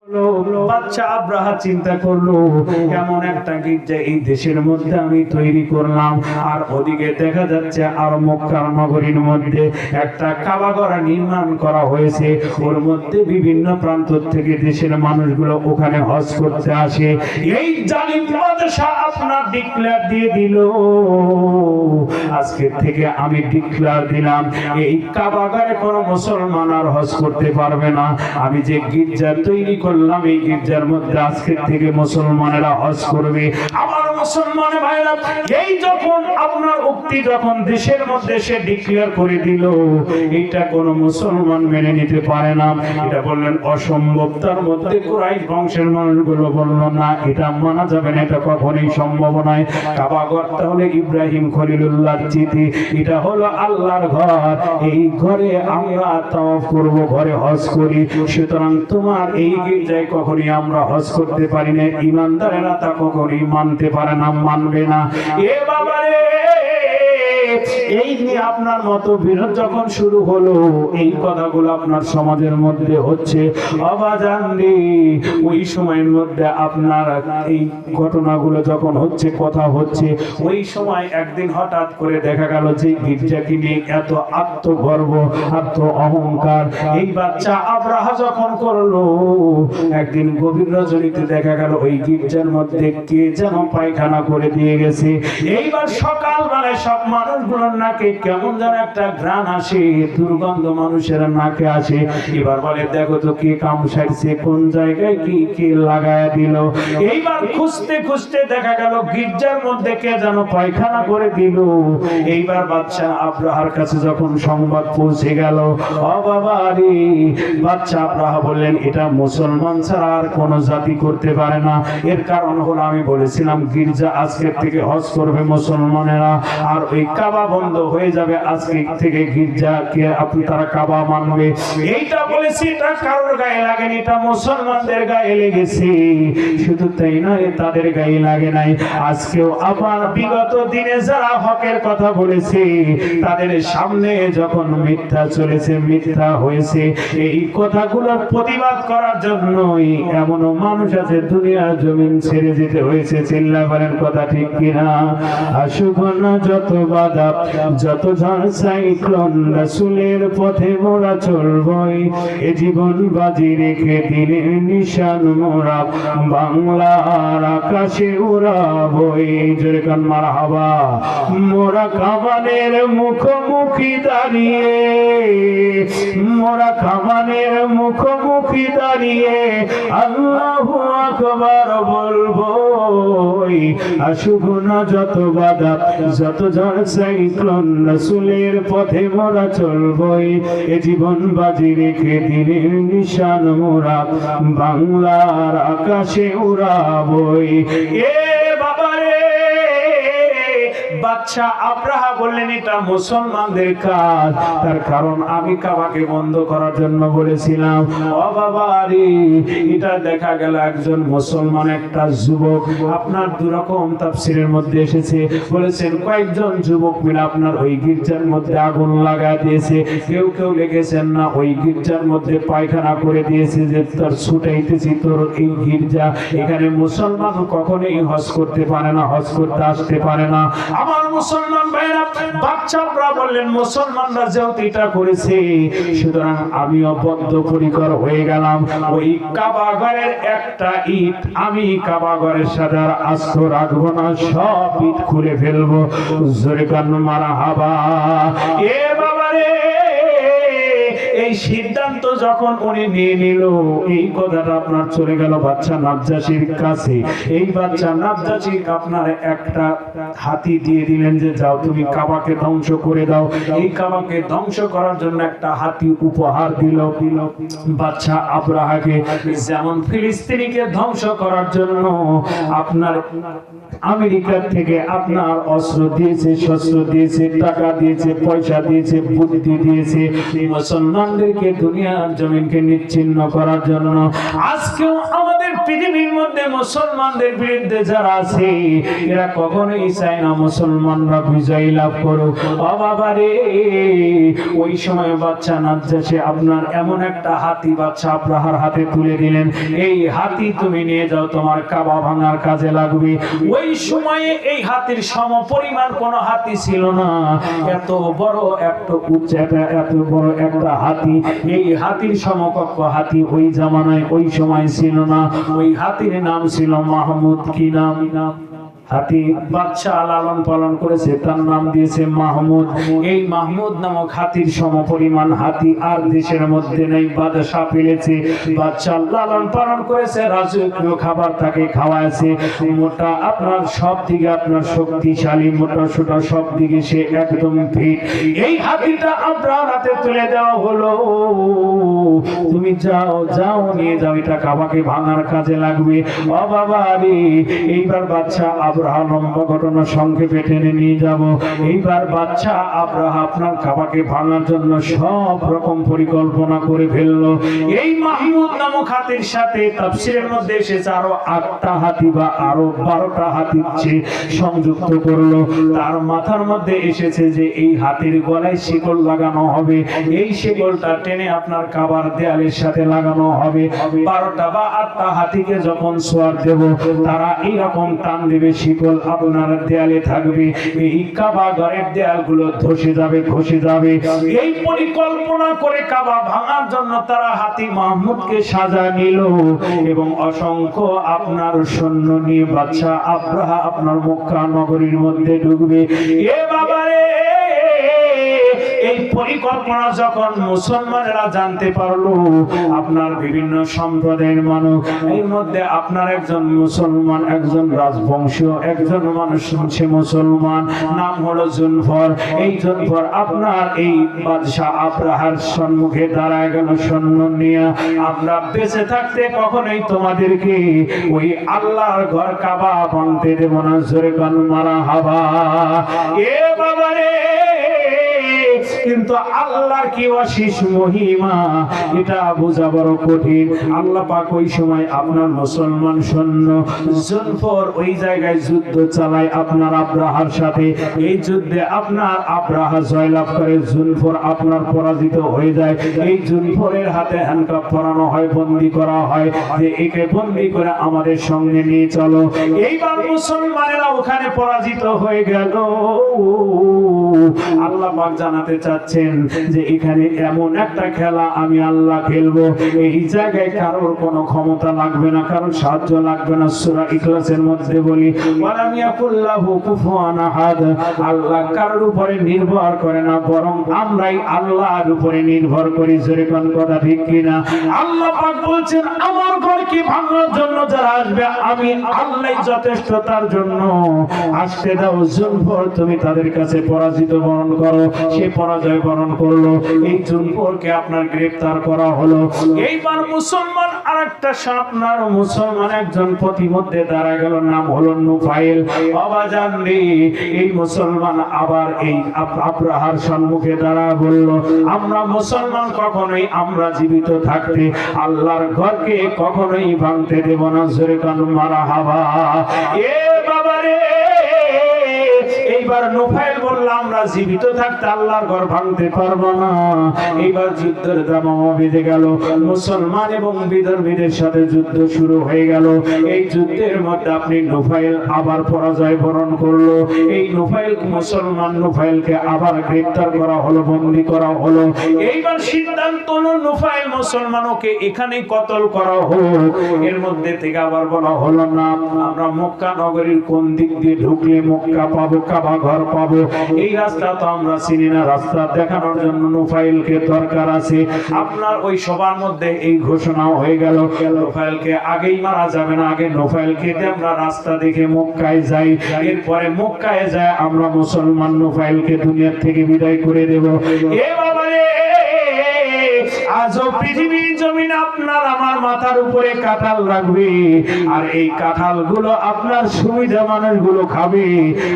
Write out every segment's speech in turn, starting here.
বাচ্চা আব্রাহা চিন্তা করলো এমন একটা গির্জা এই দেশের মধ্যে আমি তৈরি করলাম, আর ওদিকে দেখা যাচ্ছে আর মক্কার নগরীর মধ্যে একটা কাবাঘর নির্মাণ করা হয়েছে। ওর মধ্যে বিভিন্ন প্রান্ত থেকে দেশের মানুষগুলো ওখানে হজ করতে আসে। এই জালিম বাদশা আপনার ডিক্লেয়ার দিয়ে দিল, আজকে থেকে আমি ডিক্লেয়ার দিলাম এই কাবাঘরে কোনো মুসলমান আর হজ করতে পারবে না। আমি যে গির্জা তৈরি করলাম এই গির্জার মধ্যে আজকে থেকে মুসলমানেরা হজ করবে। আমার মুসলমান ভাইরা, এই যখন আপনার উক্তি যখন দেশের মধ্যে সে ডিক্লেয়ার করে দিল, এটা কোনো মুসলমান মেনে নিতে পারে না। এটা বললেন অসম্ভব। তার মধ্যে কুরাইশ বংশের মানুষগুলো বলল না, এটা মানা যাবে না, এটা কখনোই সম্ভব নয়। কাবাঘর তাহলে ইব্রাহিম খলিলুল্লাহর চিঠি, এটা হলো আল্লাহর ঘর, এই ঘরে আমরা তাওয়াফ করব, ঘরে হজ করি, সুতরাং তোমার এই গির্জায় কখনোই আমরা হজ করতে পারি না। ইমানদারেরা তা কখনোই মানতে পারে না, মানবে না। এ বাবা রে, এই নিয়ে আপনার মতবিরোধ যখন শুরু হলো, এই কথাগুলো আপনার সমাজের মধ্যে হচ্ছে, অবাজান রে, ওই সময়ের মধ্যে আপনার এই ঘটনাগুলো যখন হচ্ছে, কথা হচ্ছে, ওই সময় একদিন হঠাৎ করে দেখা গেল যে গির্জাকে নিয়ে এত আত্মগর্ব, আত্ম অহংকার এই বাচ্চা আব্রাহা যখন করলো, একদিন গভীর রজনীতে দেখা গেল ওই গির্জার মধ্যে কে যেন পায়খানা করে দিয়ে গেছে। এইবার সকালবেলায় সব মানুষগুলোর নাকে কেমন যেন একটা ঘ্রাণ আসে, দুর্গন্ধ মানুষের নাকে আসে। এবার বলে দেখো তো কে কাম সারছে, কোন জায়গায় কি কে লাগায় দিল। এইবার খুঁজতে খুঁজতে দেখা গেল গির্জার মধ্যে কে যেন পায়খানা করে দিল। এইবার বাদশা আব্রাহার কাছে যখন সংবাদ পৌঁছে গেল, ও বাবা রে, বাদশা আব্রাহা বললেন এটা মুসলমান ছাড়া আর কোন জাতি করতে পারে না। এর কারণ হলো আমি বলেছিলাম গির্জা আজকের থেকে হজ করবে মুসলমানেরা, আর ওই কাবা বন্ধ হয়ে যাবে আজকে থেকে, গির্জাকে আপনি তারা কাবা মানবে। এইটা বলেছি, এটা কারোর গায়ে লাগেনি, এটা মুসলমানদের গায়ে লেগেছে। শুধু তাই নয়, তাদের গায়ে লাগে নাই। আজকেও আবার বিগত দিনে যারা হকের কথা বলেছে, তাদের সামনে যখন মিথ্যা চলেছে, মিথ্যা হয়েছে, এই কথাগুলোর প্রতিবাদ করার জন্যই এমনও মানুষ আছে দুনিয়ার জমিন ছেড়ে যেতে হয়েছে। চিল্লা বলেন কথা ঠিক কিনা? আসুক না যত বাধা, যত ঝড় সাইক্লোন, রাসূলের পথে মোরা চলবই, এ জীবন বাজি রেখে দিনের নিশান মোরা বাংলার আকাশে উড়াবই। জোরে কান মারহাবা। মোরা কামানের মুখোমুখি দাঁড়িয়ে, মোরা কামানের মুখোমুখি দাঁড়িয়ে আল্লাহু আকবার বলবো। আসুক না যত বাধা, যত ঝড় সাইক্লোন, রাসূলের পথে মোরা চলবই, এ জীবন বাজি রেখে দিনের নিশান মোরা বাংলার আকাশে উড়াবই। এ বাবা রে, বাদশা আব্রাহা বললেন এটা মুসলমানদের কাজ, তার কারণ আমি কাবাকে বন্ধ করার জন্য বলেছিলাম। ও বাবা রে, এটা দেখা গেল একজন মুসলমান, একটা যুবক, আপনার দুরকম তাফসীরের মধ্যে এসেছে, বলেছেন কয়েকজন যুবক মিলে আপনার ওই গির্জার মধ্যে আগুন লাগা দিয়েছে। কেউ কেউ লিখেছেন না, ওই গির্জার মধ্যে পায়খানা করে দিয়েছে যে তার ছুটাইতেছি তোর এই গির্জা, এখানে মুসলমান কখনোই হজ করতে পারে না, হজ করতে আসতে পারে না। আমার মুসলমান ভাইরা, বাচ্চারা বললেন মুসলমানরা যেহেতু এটা করেছে, সুতরাং আমিও বদ্ধপরিকর হয়ে গেলাম। ওই কাবাঘরের একটা ইট আমি কাবাঘরের সাথে আর আস্ত রাখবো না, সব ইট খুলে ফেলবো। জোরে কান মারহাবা। এ বাবা রে, এই সিদ্ধান্ত যখন উনি নিয়ে নিল, এই কথাটা আপনার চলে গেল বাচ্চা নাজ্জাশীর কাছে। এই বাচ্চা নাজ্জাশী আপনার একটা হাতি দিয়ে দিলেন যে যাও তুমি কাবাকে ধ্বংস করে দাও। এই কাবাকে ধ্বংস করার জন্য একটা হাতি উপহার দিল বাচ্চা আব্রাহাকে। যেমন ফিলিস্তিনিকে ধ্বংস করার জন্য আপনার আমেরিকার থেকে আপনার অস্ত্র দিয়েছে, শস্ত্র দিয়েছে, টাকা দিয়েছে, পয়সা দিয়েছে, বুদ্ধি দিয়েছে মুসলমানদেরকে দুনিয়ার জমিনকে নিচ্ছিন্ন করার জন্য। আজকেও আমাদের আমাদের পৃথিবীর মধ্যে মুসলমানদের বিরুদ্ধে যারা আছে এরা কখনোই চায় না মুসলমানরা বিজয় লাভ করুক। ও বাবা রে, ওই সময় বাচ্চা নাজ্জাশী আপনার এমন একটা হাতি বাচ্চা আব্রাহার হাতে তুলে দিলেন, এই হাতি তুমি নিয়ে যাও, তোমার কাবা ভাঙার কাজে লাগবে। ওই সময়ে এই হাতির সম পরিমাণ কোন হাতি ছিল না, এত বড় একটা উচ্চতা, এত বড় একটা হাতি, এই হাতির সমকক্ষ হাতি ওই জামানায় ওই সময় ছিল না। ওই হাতির নাম ছিল মাহমুদ। কি নাম? হাতি বাচ্চা লালন পালন করেছে, তার নাম দিয়েছে মাহমুদ। এই মাহমুদ নামক হাতির সমপরিমাণ হাতি আর দেশের মধ্যে নেই। বাদশা পেলেছে, বাচ্চা লালন পালন করেছে, রাজকীয় খাবার তাকে খাওয়াছে, মোটা আপনার সব দিকে আপনার শক্তিশালী, মোটা সোটা সব দিকে সে একদম ফিট। এই হাতিটা আপনার হাতে তুলে দেওয়া হলো, তুমি যাও যাও নিয়ে যাও, এটা কাবাকে ভাঙার কাজে লাগবে। ও বাবা রে, এইবার বাচ্চা আব্রাহা, লম্বা ঘটনা সংক্ষেপে টেনে নিয়ে যাব। এইবার বাচ্চা আব্রাহা আপনার কাবাকে ভাঙার জন্য সব রকম পরিকল্পনা করে ফেললো। এই মাহমুদ নামক হাতির সাথে তাফসীরের মধ্যে এসেছে আরো 8টা হাতি বা আরো 12টা হাতি সংযুক্ত করলো। তার মাথার মধ্যে এসেছে যে এই হাতির গলায় শিকল লাগানো হবে, এই শিকলটা টেনে আপনার কাবার দেয়ালের সাথে লাগানো হবে। 12টা বা 8টা হাতিকে যখন সোয়ার দেব, তারা এইরকম টান দেবে, শিকল আপনার দেয়ালে থাকবে, এই কাবা ঘরের দেয়ালগুলো ধসে যাবে, খসে যাবে। এই পরিকল্পনা করে কাবা ভাঙার জন্য তারা হাতি মাহমুদকে সাজা নিল এবং অসংখ্য আপনার সৈন্য নিয়ে বাদশা আব্রাহা আপনার মক্কা নগরীর মধ্যে ঢুকবে। এ বাবারে, এই পরিকল্পনা যখন মুসলমানেরা জানতে পারলো, আপনার বিভিন্ন সম্প্রদায়ের মানুষ, এর মধ্যে আপনার একজন মুসলমান, একজন রাজবংশীয় একজন মানুষ সে মুসলমান, নাম হলো জুনফর। এই জুনফর আপনার এই বাদশা আব্রাহার সম্মুখে দাঁড়ায় গেল সৈন্য নিয়ে, আমরা বেঁচে থাকতে কখনোই তোমাদেরকে ওই আল্লাহর ঘর কাবা ভাঙতে দেব না। জোরে গান মারহাবা। এ বাবারে, কিন্তু আল্লাহর কি অশেষ মহিমা, এটা বোঝা বড় কঠিন। আল্লাহ পাক ওই সময় আপনার মুসলমান সৈন্য জুনফর ওই জায়গায় যুদ্ধ চালায় আপনার আব্রাহার সাথে। এই যুদ্ধে আপনার আব্রাহা জয়লাভ করে, জুনফর আপনার পরাজিত হয়ে যায়। এই জুনফরের হাতে হ্যান্ডকাপ পরানো হয়, বন্দী করা হয়, যে একে বন্দী করে আমাদের সঙ্গে নিয়ে চলো। এইবার মুসলমানেরা ওখানে পরাজিত হয়ে গেল। আল্লাহ পাক জানাতে চাচ্ছেন যে এখানে এমন একটা খেলা আমি আল্লাহ খেলবো, এই জায়গায় কারোর কোনো ক্ষমতা লাগবে না, কারোর সাহায্য লাগবে না। সূরা ইখলাসের মধ্যে বলি, ওয়ালাম ইয়াকুল্লাহু কুফুয়ান আহাদ, আল্লাহ কারোর উপরে নির্ভর করে না, বরং আমরাই আল্লাহর উপরে নির্ভর করি। জোরে কোন কথা ঠিক কিনা? আল্লাহ পাক বলছেন, আমার ঘরকে ভাঙার জন্য যারা আসবে আমি আল্লাহই যথেষ্ট, তার জন্য আসতে দাও। জুনফর তুমি তাদের কাছে পরাজিত বরণ করো। সে পরাজয় বরণ করলো, এই জুনফরকে আপনার গ্রেফতার করা হলো। এইবার মুসলমান আরেকটা আপনার মুসলমান একজন প্রতিমধ্যে দাঁড়া গেল, নাম হলো নুফাইল। বাবা জানলি, এই মুসলমান আবার এই আব্রাহার সম্মুখে দাঁড়া বলল, আমরা মুসলমান কখনোই আমরা জীবিত থাকতে আল্লাহর ঘরকে কখনোই ভাঙতে দেব না। জোরে কান মারহাবা। এ বাবারে, এইবার নুফাইল বলল, আমরা জীবিত থাকতে আল্লাহর ঘর ভাঙতে পারবো না। এইবার যুদ্ধের দামামা বেজে গেল, মুসলমান এবং বিধর্মীদের সাথে যুদ্ধ শুরু হয়ে গেল। এই যুদ্ধের মধ্যে আপনি নুফাইল আবার পরাজয় বরণ করলো। এই নুফাইল মুসলমান নুফাইলকে আবার গ্রেফতার করা হলো, বন্দী করা হলো। এইবার সিদ্ধান্ত হলো নুফাইল মুসলমানকে এখানেই কতল করা হোক। এর মধ্যে থেকে আবার বলা হলো, না আমরা মক্কা নগরীর কোন দিক দিয়ে ঢুকলে মক্কা পাবো, কাবা ঘর পাবো, এই রাস্তা তো আমরা চিনি না। রাস্তা দেখানোর জন্য নুফাইলকে দরকার আছে। আপনার ওই সবার মধ্যে এই ঘোষণাও হয়ে গেল, নুফাইলকে আগেই মারা যাবে না, আগে নুফাইলকে দিয়ে আমরা রাস্তা দেখে মক্কায় যাই, এরপরে মক্কায় যায় আমরা মুসলমান নুফাইলকে দুনিয়া থেকে বিদায় করে দেব। এ বাবারে, আজও পৃথিবীর জমিন আপনার আমার মাথার উপরে কাঁঠাল রাখবে, আর এই কাঁঠালগুলো আপনার সুবিধা মানুষগুলো খাবে,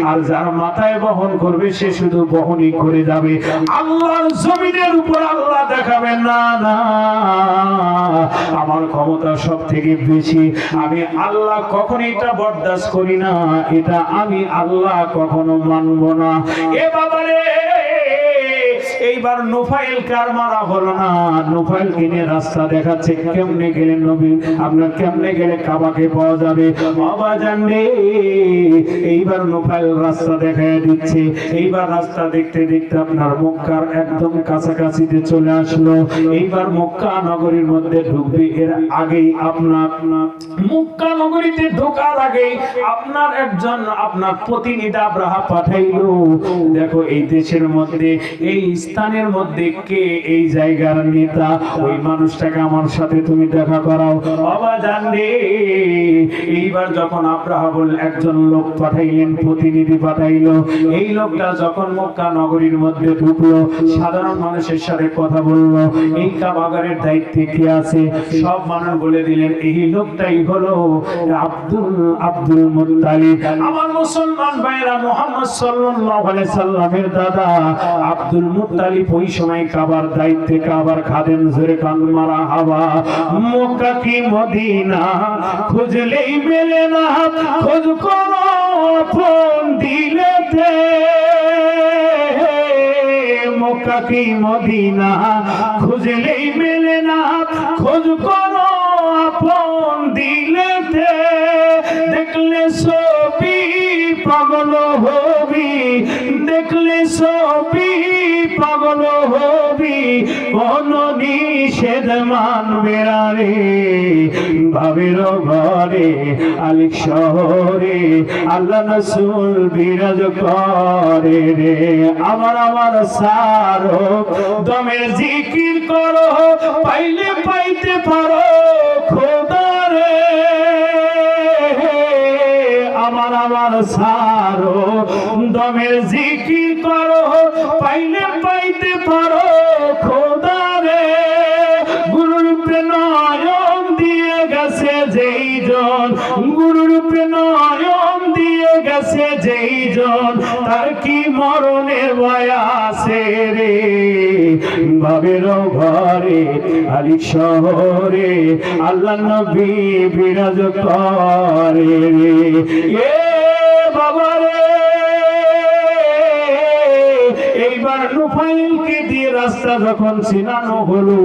আর যার মাথায় বহন করবে সে শুধু বহনই করে যাবে। আল্লাহর জমিনের উপর আল্লাহ দেখাবেন না, না আমার ক্ষমতা সব থেকে বেশি, আমি আল্লাহ কখনো এটা বরদাস্ত করি না, এটা আমি আল্লাহ কখনো মানব না। এ বাবারে, এইবার নুফাইল কার মারা হলো না, নুফাইল কিনে রাস্তা দেখাচ্ছে কেমনে গেলে নবী আপনার কেমনে গেলে কাবাকে পাওয়া যাবে। বাবা জানলে এইবার নুফাইল রাস্তা দেখায় দিচ্ছে। এইবার রাস্তা দেখতে দেখতে আপনার মক্কার একদম কাছাকাছিতে চলে আসলো। এইবার মক্কা নগরীর মধ্যে ঢুকবে, এর আগেই আপনার মক্কা নগরীতে ঢোকার আগেই আপনার একজন আপনার প্রতিনিধি আব্রাহা পাঠাইলো, দেখো এই দেশের মধ্যে এই স্থানের মধ্যে কে এই জায়গার নেতা, ওই মানুষটাকে আমার সাথে তুমি দেখা করাও। বাবা জানলে এইবার যখন আব্রাহা বল একজন লোক পাঠাইলেন, প্রতিনিধি পাঠাইলো, এই লোকটা যখন মক্কা নগরীর মধ্যে ঢুকলো, সাধারণ মানুষের সাথে কথা বললো, এই কাবাগারের দায়িত্বে কে আছে সব মানুষ বলে দিলেন এই লোকটাই হলো আব্দুল মুত্তালিব। আমার মুসলমান ভাইরা, মুহাম্মদ সাল্লাল্লাহু আলাইহি সাল্লামের দাদা আব্দুল মুত্তালিব ওই সময় কাবার দায়িত্বে, কাবার খাদেম। জোরে কান মারহাবা। মক্কা কি মদিনা খুঁজলেই মেলে না, খোঁজ করো আপন দিলেতে। মক্কা কি মদিনা খুঁজলেই মেলে না, খোঁজ করো আপন দিলেতে। দেখলে ছবি পাগল হবি, দেখলে ছবি পাগল হবি, কোন নিষেধ মানবে না রে। ভাবের ঘরে আলিক শহরে আল্লাহ রাসূল বিরাজ করে রে। আমার সারো দমের জিকির করো, পাইলে পাইতে পারো খোদা রে। আমার সারো দমের জিকির করো, পাইলে পাইতে পারো খোদা রে। গুরুরূপে নয়ন দিয়ে গেছে যেই জন, গুরুরূপে নয়ন দিয়ে গেছে যেই জন, তার কি মরণের ভয় আছে রে। ভাবের ঘরে আলী শহরে আল্লাহ নবী বিরাজ করে রে। এ বাবা রে, এইবার নুফাইলকে দিয়ে রাস্তা যখন চিনানো হলো,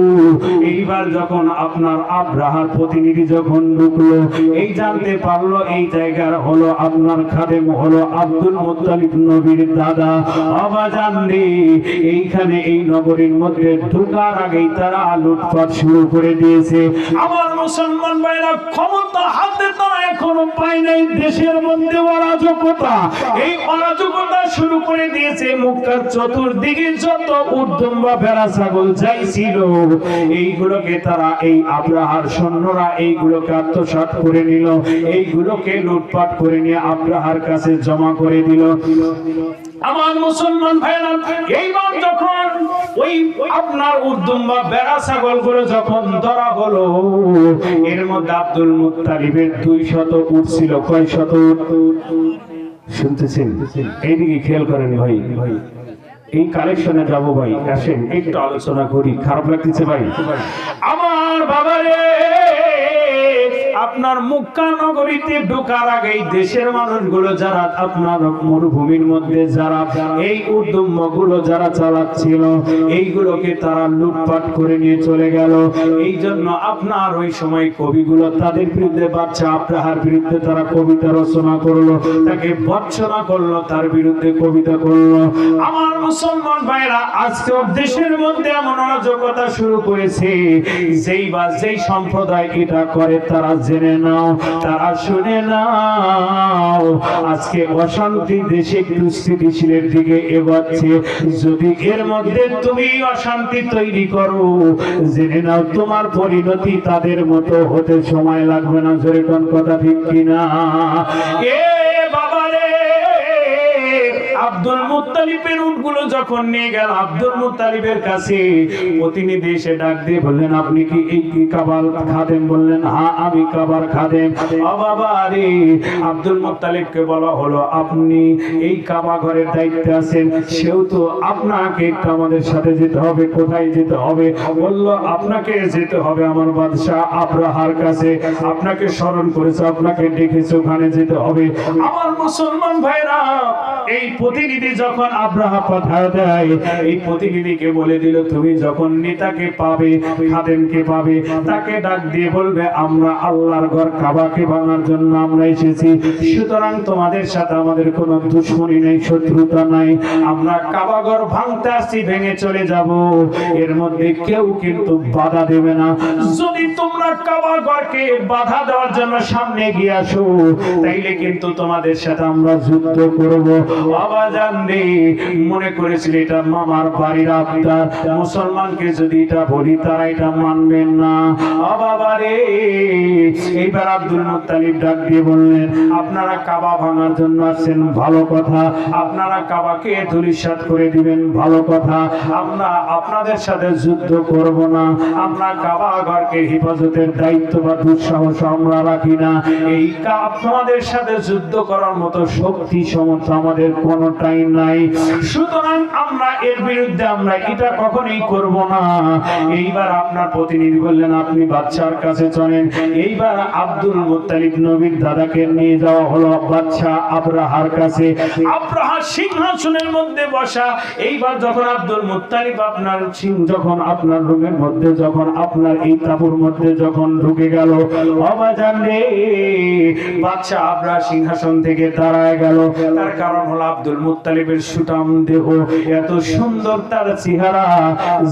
এইবার যখন আপনার আব্রাহার প্রতিনিধি যখন ঢুকলো, এই জানতে পারলো এই জায়গার হলো আপনার খাদেম হলো আব্দুল মুত্তালিব নবীর দাদা। বাবা জানলে এইখানে এই নগরীর মধ্যে ঢোকার আগেই তারা লুটপাট শুরু করে দিয়েছে। আমার মুসলমান ভাইরা, ক্ষমতা হাতে তারা এখনো পায় নাই, দেশের মধ্যে অরাজকতা, এই অরাজকতা শুরু করে দিয়েছে। মক্কার চতুর্দিকে যত উদ্যম বা ভেড়া ছাগল যাই ছিল, এইগুলোকে তারা এই আব্রাহার সৈন্যরা এইগুলোকে আত্মসাৎ করে নিল, এইগুলোকে লুটপাট করে নিয়ে আব্রাহার কাছে জমা করে দিল। আমার মুসলমান ভাইরা, এইবার যখন ওই আপনার উদ্যম বা ভেড়া ছাগল গুলো যখন ধরা হলো, এর মধ্যে আব্দুল মুত্তালিবের 200 উট ছিল। কয় শত উট শুনতেছেন? এইদিকে খেয়াল করেন ভাই, এই কালেকশনে যাবো ভাই, আসেন একটু আলোচনা করি। খারাপ লাগতেছে ভাই? আমার বাবারে, আপনার মক্কা নগরীতে ঢোকার আগেই দেশের মানুষগুলো যারা আপনার মরুভূমির মধ্যে যারা এই উদ্যমগুলো যারা চালাচ্ছিল, এইগুলোকে তারা লুটপাট করে নিয়ে চলে গেল। এই জন্য আপনার ওই সময় কবিগুলো তাদের বিরুদ্ধে, বাচ্চা আব্রাহার বিরুদ্ধে তারা কবিতা রচনা করলো, তাকে ভর্ৎসনা করলো, তার বিরুদ্ধে কবিতা করলো। আমার মুসলমান ভাইরা, আজকে দেশের মধ্যে এমন অরাজকতা শুরু করেছে, যেই সম্প্রদায় এটা করে তারা জেনে নাও, তারা শুনে নাও, আজকে অশান্তি দেশে একটু স্থিতিশীলের দিকে এগোচ্ছে। যদি এর মধ্যে তুমি অশান্তি তৈরি করো, জেনে নাও তোমার পরিণতি তাদের মতো হতে সময় লাগবে না। জোরে কোন কথা ঠিক কিনা? এ বাবা রে, আব্দুল মুত্তালিবের উটগুলো যখন নিয়ে গেল আব্দুল মুত্তালিবের কাছে, প্রতিনিধি এসে ডাক দিয়ে বললেন, আপনি কি এই কি কাবার খাদেম? বললেন, হ্যাঁ আমি কাবার খাদেম। ও বাবা রে, আব্দুল মুত্তালিবকে বলা হলো, আপনি এই কাবা ঘরের দায়িত্বে আছেন, সেও তো আপনাকে একটু আমাদের সাথে যেতে হবে। কোথায় যেতে হবে? বললো, আপনাকে যেতে হবে আমার বাদশাহ আব্রাহার কাছে, আপনাকে স্মরণ করেছে, আপনাকে ডেকেছে, ওখানে যেতে হবে। আমার মুসলমান ভাইরা, এই প্রতিনিধি যখন আব্রাহা পাঠায় দেয়, এই প্রতিনিধিকে বলে দিল, তুমি যখন নেতাকে পাবে, খাদেমকে পাবে, তাকে ডাক দিয়ে বলবে, আমরা আল্লাহর ঘর কাবাকে ভাঙার জন্য আমরা এসেছি, সুতরাং তোমাদের সাথে আমাদের কোনো দুশমনী নেই, শত্রুতা নাই, আমরা কাবা ঘর ভাঙতে আসছি, ভেঙে চলে যাব, এর মধ্যে কেউ কিন্তু বাধা দেবে না। যদি তোমরা কাবা ঘরকে বাধা দেওয়ার জন্য সামনে গিয়ে আসো, তাইলে কিন্তু তোমাদের সাথে আমরা যুদ্ধ করব। বাবা জানলে মনে করেছিল এটা মামার বাড়ির আবদার, মুসলমানকে যদি এটা বলি তারা এটা মানবেন না। বাবা রে, এইবার আব্দুল মুত্তালিব ডাক দিয়ে বললেন, আপনারা কাবা ভাঙার জন্য আসছেন, ভালো কথা, আপনারা কাবাকে ধূলিসাৎ করে দিবেন, ভালো কথা, আমরা আপনাদের সাথে যুদ্ধ করব না, আমরা কাবা ঘরকে হেফাজতের দায়িত্ব বা দুঃসাহস আমরা রাখি না, এই আপনাদের সাথে যুদ্ধ করার মতো শক্তি সমর্থ আমাদের কোনোটাই নাই, সুতরাং আমরা এর বিরুদ্ধে আমরা এটা কখনোই করব না। এইবার আপনার প্রতিনিধি বললেন, আপনি বাদশার কাছে চলেন। এইবার আব্দুল মুত্তালিব নবীর দাদাকে নিয়ে যাওয়া হলো বাদশা আব্রাহার কাছে। আব্রাহা সিংহাসনের মধ্যে বসা। এইবার যখন আব্দুল মুত্তালিব আপনার যখন আপনার রুমের মধ্যে, যখন আপনার এই তাঁবুর মধ্যে যখন ঢুকে গেল, অবাজান রে, বাদশা আব্রাহা সিংহাসন থেকে দাঁড়ায় গেল। তার কারণ হলো আব্দুল মুত্তালিবের সুঠাম দেহ, এত সুন্দর তার চেহারা,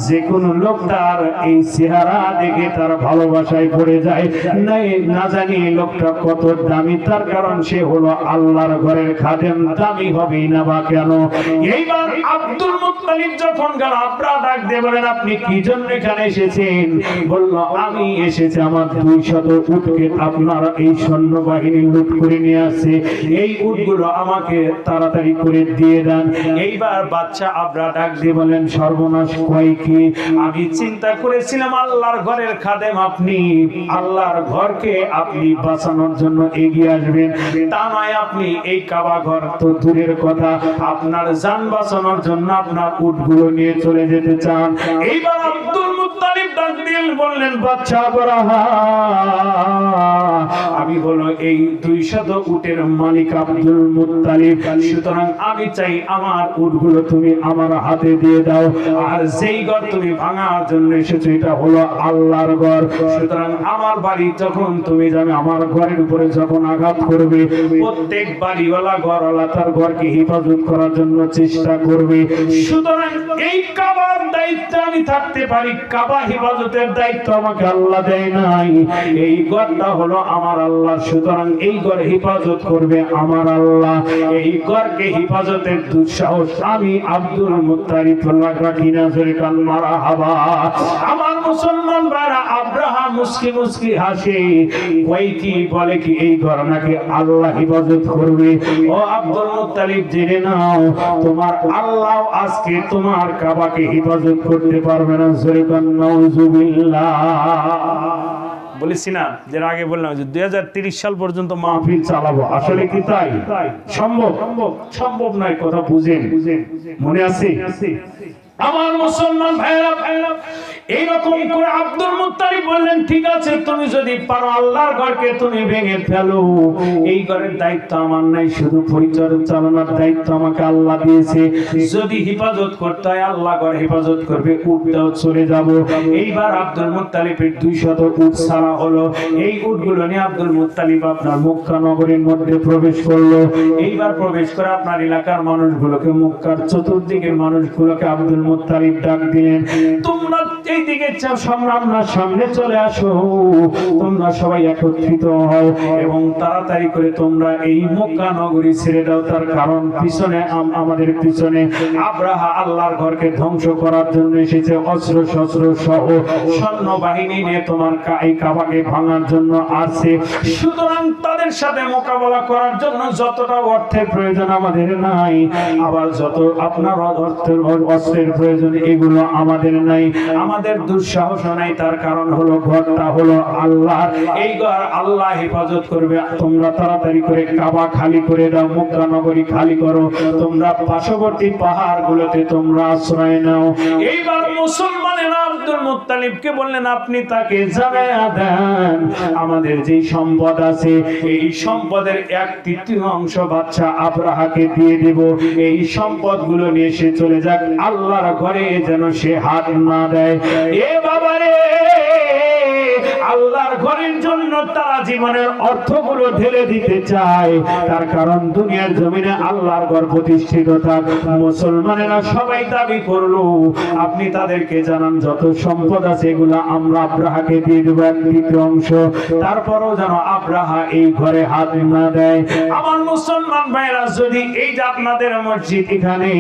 যে কোনো লোক তার এই চেহারা দেখে তার ভালোবাসায় পড়ে যায়। না জানি লোকটা কত দামি, তার কারণ সে হলো আল্লাহর ঘরের খাদেম, দামি হবে না বা কেন। এইবার আব্দুল মুত্তালিব যখন গেল, আব্রাহা ডাক দিয়ে বলেন, আপনি কি জন্য এখানে এসেছেন? বলল, আমি এসেছি আমার 200 উটকে আপনার এই সৈন্যবাহিনী লুট করে নিয়ে আসছে, এই উটগুলো আমাকে তাড়াতাড়ি করে দিয়ে দেন। এইবার বাদশা আব্রাহা ডাক দিয়ে বলেন, সর্বনাশ কয় কি? আমি চিন্তা করেছিলাম আল্লাহর ঘরের খাদেম আপনি, আল্লাহর ঘরকে আপনি বাঁচানোর জন্য এগিয়ে আসবেন, তা নয় আপনি এই কাবা ঘর তো দূরের কথা, আপনার জান বাঁচানোর জন্য আপনার উটগুলো নিয়ে চলে যেতে চান। এইবার আব্দুল মুত্তালিব ডাক দিয়ে বললেন, বাদশা আব্রাহা, আমি হলো এই 200 উটের মালিক আব্দুল মুত্তালিব, সুতরাং আমি চাই আমার উটগুলো তুমি আমার হাতে দিয়ে দাও, আর যেই ঘর তুমি ভাঙার জন্য এসেছো এটা হলো আল্লাহর ঘর, সুতরাং আমার বাড়ি যখন তুমি যাবে, আমার ঘরের উপরে যখন আঘাত করবে, প্রত্যেক বাড়িওয়ালা ঘরওয়ালা তার ঘরকে হেফাজত করার জন্য চেষ্টা করবে, সুতরাং এই কাবার দায়িত্ব আমি থাকতে পারি, কাবা হেফাজতের দায়িত্ব আমাকে আল্লাহ দেয় নাই, এই ঘরটা হলো আমার আল্লাহ, সুতরাং এই ঘর হেফাজত করবে আমার আল্লাহ, এই ঘরকে হেফাজতের দুঃসাহস আমি আব্দুল মুত্তালিব রাখি না। জোরে কান মারহাবা। আমার মুসলমান ভাইরা, আব্রাহা মুস্কি মুস্কি হাসে, ওই কি বলে কি এই ঘর নাকি আল্লাহ হেফাজত করবে। ও আব্দুল মুত্তালিব, জেনে নাও তোমার আল্লাহ আজকে তোমার কাবাকে হেফাজত করতে পারবে না। জোরে কান নাউজুবিল্লাহ। বলেছি না, যে আগে বললাম যে 2030 সাল পর্যন্ত মাহফিল চালাবো, আসলে কি তাই সম্ভব? সম্ভব নয়, কথা বুঝেন, মনে আছে? আমার মুসলমান ভাইরা, এইরকম করে আব্দুল মুত্তালিব বললেন, ঠিক আছে তুমি যদি পারো আল্লাহর ঘরকে তুমি ভেঙে ফেলো, এই ঘরের দায়িত্ব আমার নাই, শুধু পরিচালনার দায়িত্ব আমাকে আল্লাহ দিয়েছে, যদি হেফাজত করতে হয় আল্লাহ ঘর হেফাজত করবে, উটটাও চলে যাব। এইবার আব্দুল মুত্তালিবের 200 উট ছাড়া হলো, এই উটগুলো নিয়ে আব্দুল মুত্তালিব আপনার মক্কা নগরীর মধ্যে প্রবেশ করলো। এইবার প্রবেশ করে আপনার এলাকার মানুষগুলোকে, মক্কার চতুর্দিকের মানুষগুলোকে আব্দুল মুত্তালিব ডাক দিলেন, তোমরা এইদিকে সামনে চলে আসো, তোমরা সবাই একত্রিত হও এবং তাড়াতাড়ি করে তোমরা এই মক্কা নগরী ছেড়ে দাও, তার কারণ পিছনে আমাদের পিছনে আব্রাহা আল্লাহর ঘরকে ধ্বংস করার জন্য এসেছে, অস্ত্র শস্ত্র সহ সৈন্য বাহিনী নিয়ে তোমার এই কাবাকে ভাঙার জন্য আসছে, সুতরাং তাদের দুশ্মনের সাথে মোকাবেলা করার জন্য যতটা অর্থের প্রয়োজন আমাদের নাই, আবার যত আপনার অস্ত্রের প্রয়োজন এগুলো আমাদের নাই, আমাদের দুঃসাহস নাই। তার কারণ হলো ঘরটা হলো আল্লাহ, এই ঘর আল্লাহ হেফাজত করবে। তোমরা তাড়াতাড়ি করে কাবা খালি করে দাও, মক্কা নগরী খালি করো, তোমরা পার্শ্ববর্তী পাহাড়গুলোতে তোমরা আশ্রয় নাও। এইবার মুসলমানেরা আব্দুল মুত্তালিবকে বললেন, আপনি তাকে জানায়া দেন আমাদের যে সম্পদ আছে এই সম্পদের 1/3 বাদশা আব্রাহাকে দিয়ে দেব, এই সম্পদগুলো নিয়ে সে চলে যাক, আল্লাহর ঘরে যেন সে হাত না দেয়। এ বাবারে, আল্লাহর ঘরের জন্য তারা জীবনের অর্থগুলো ঢেলে দিতে চায়, তার কারণ দুনিয়ার জমিনে আল্লাহর ঘর প্রতিষ্ঠিত থাক। মুসলমানেরা সবাই দাবি করলো, আপনি তাদেরকে জানান যত সম্পদ আছে এগুলো আমরা আব্রাহাকে দিয়ে দেব 1/3, তারপরও যেন আব্রাহা এই ঘরে হাত না দেয়। আমার মুসলমান ভাইরা, যদি এই যে আপনাদের মসজিদ, এখানে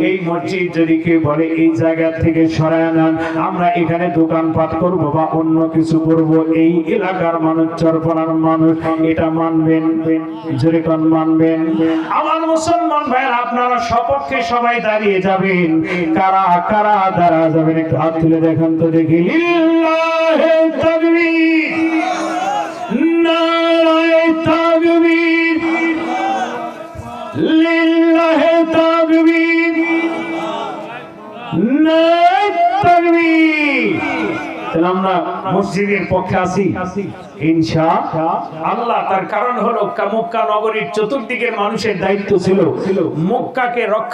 এই মসজিদ যদি কেউ বলে এই জায়গা থেকে সরায় নেন, আমরা এখানে দোকানপাট করব বা অন্য কিছু করব, এই এলাকার মানুষ, চরপাড়ার মানুষ এটা মানবেন? জোরে কোন মানবেন? আমার মুসলমান ভাইরা, আপনারা সপক্ষে সবাই দাঁড়িয়ে যাবেন। কারা কারা দাঁড়া যাবেন একটু হাত তুলে দেখান তো দেখি। লিল্লাহে তাকবীর, নারায়ে তাকবীর, লিল্লাহে তাকবীর, নারায়ে তাকবীর। তাহলে আমরা মসজিদের পক্ষে আছি ইনশাআল্লাহ। তার কারণ হলো মক্কা নগরীর চতুর্দিকের মানুষের দায়িত্ব ছিল মক্কাকে রক্ষা